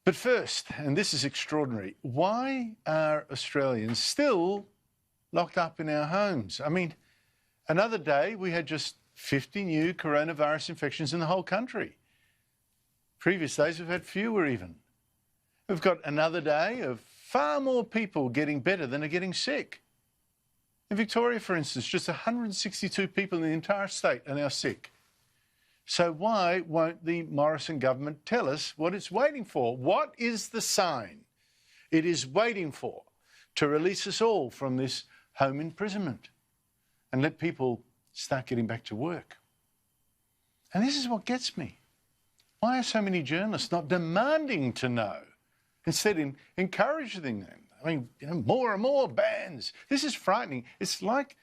But first, and this is extraordinary, why are Australians still locked up in our homes? I mean, another day we had just 50 new coronavirus infections in the whole country. Previous days we've had fewer even. We've got another day of far more people getting better than are getting sick. In Victoria, for instance, just 162 people in the entire state are now sick. So why won't the Morrison government tell us what it's waiting for? What is the sign it is waiting for to release us all from this home imprisonment and let people start getting back to work? And this is what gets me. Why are so many journalists not demanding to know, instead encouraging them? I mean, more and more bans. This is frightening. It's like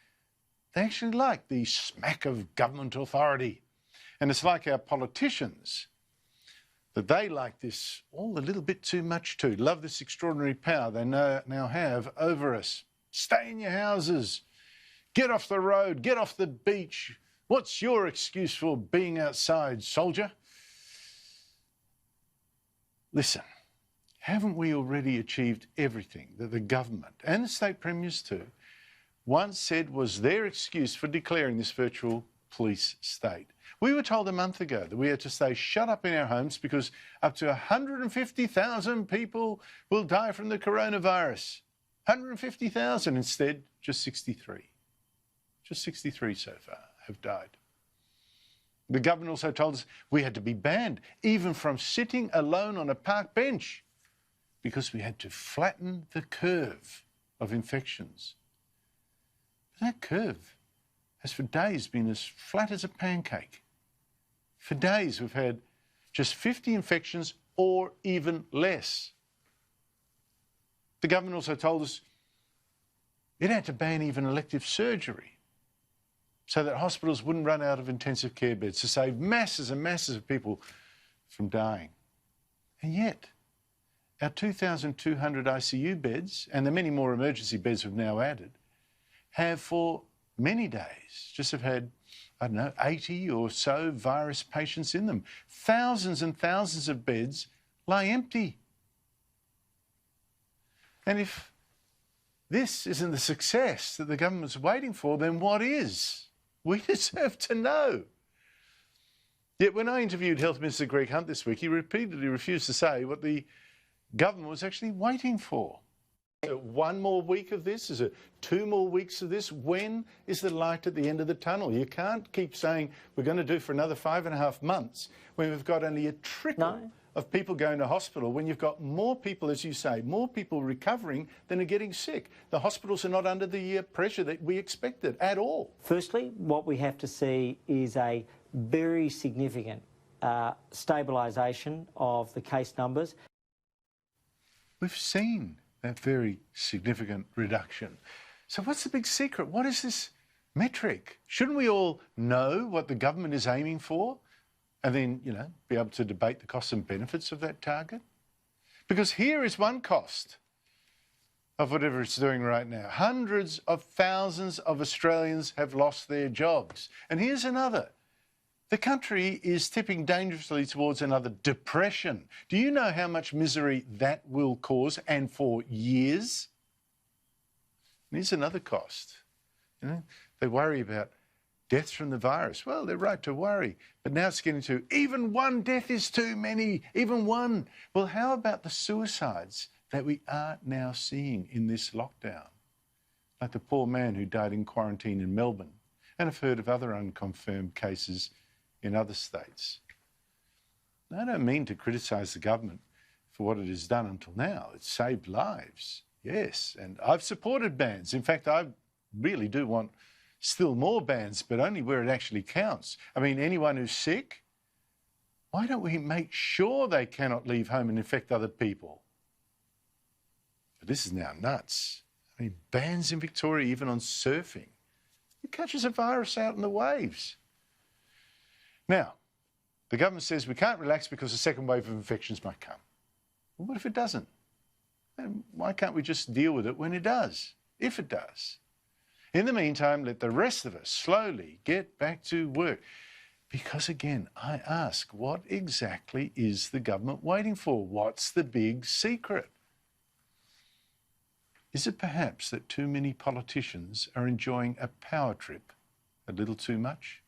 they actually like the smack of government authority. And it's like our politicians, that they like this all a little bit too much too. Love this extraordinary power they now have over us. Stay in your houses. Get off the road. Get off the beach. What's your excuse for being outside, soldier? Listen, haven't we already achieved everything that the government and the state premiers too once said was their excuse for declaring this virtual police state? We were told a month ago that we had to stay shut up in our homes because up to 150,000 people will die from the coronavirus. 150,000 instead, just 63. Just 63 so far have died. The government also told us we had to be banned, even from sitting alone on a park bench, because we had to flatten the curve of infections. But that curve has for days been as flat as a pancake. For days we've had just 50 infections or even less. The government also told us it had to ban even elective surgery so that hospitals wouldn't run out of intensive care beds to save masses and masses of people from dying. And yet, our 2,200 ICU beds and the many more emergency beds we've now added have for many days just have had, 80 or so virus patients in them. Thousands and thousands of beds lie empty. And if this isn't the success that the government's waiting for, then what is? We deserve to know. Yet when I interviewed Health Minister Greg Hunt this week, he repeatedly refused to say what the government was actually waiting for. One more week of this? Is it 2 more weeks of this? When is the light at the end of the tunnel? You can't keep saying we're going to do for another 5.5 months when we've got only a trickle of people going to hospital, when you've got more people, as you say, more people recovering than are getting sick. The hospitals are not under the pressure that we expected at all. Firstly, what we have to see is a very significant stabilisation of the case numbers. We've seen that very significant reduction. So what's the big secret? What is this metric? Shouldn't we all know what the government is aiming for and then, be able to debate the costs and benefits of that target? Because here is one cost of whatever it's doing right now. Hundreds of thousands of Australians have lost their jobs. And here's another. The country is tipping dangerously towards another depression. Do you know how much misery that will cause, and for years? And here's another cost. They worry about deaths from the virus. Well, they're right to worry. But now it's getting to even one death is too many, even one. Well, how about the suicides that we are now seeing in this lockdown? Like the poor man who died in quarantine in Melbourne. And I've heard of other unconfirmed cases in other states. Now, I don't mean to criticise the government for what it has done until now. It's saved lives, yes, and I've supported bans. In fact, I really do want still more bans, but only where it actually counts. I mean, anyone who's sick, why don't we make sure they cannot leave home and infect other people? But this is now nuts. I mean, bans in Victoria even on surfing. It catches a virus out in the waves. Now, the government says we can't relax because a second wave of infections might come. Well, what if it doesn't? And why can't we just deal with it when it does, if it does? In the meantime, let the rest of us slowly get back to work. Because again, I ask, what exactly is the government waiting for? What's the big secret? Is it perhaps that too many politicians are enjoying a power trip a little too much?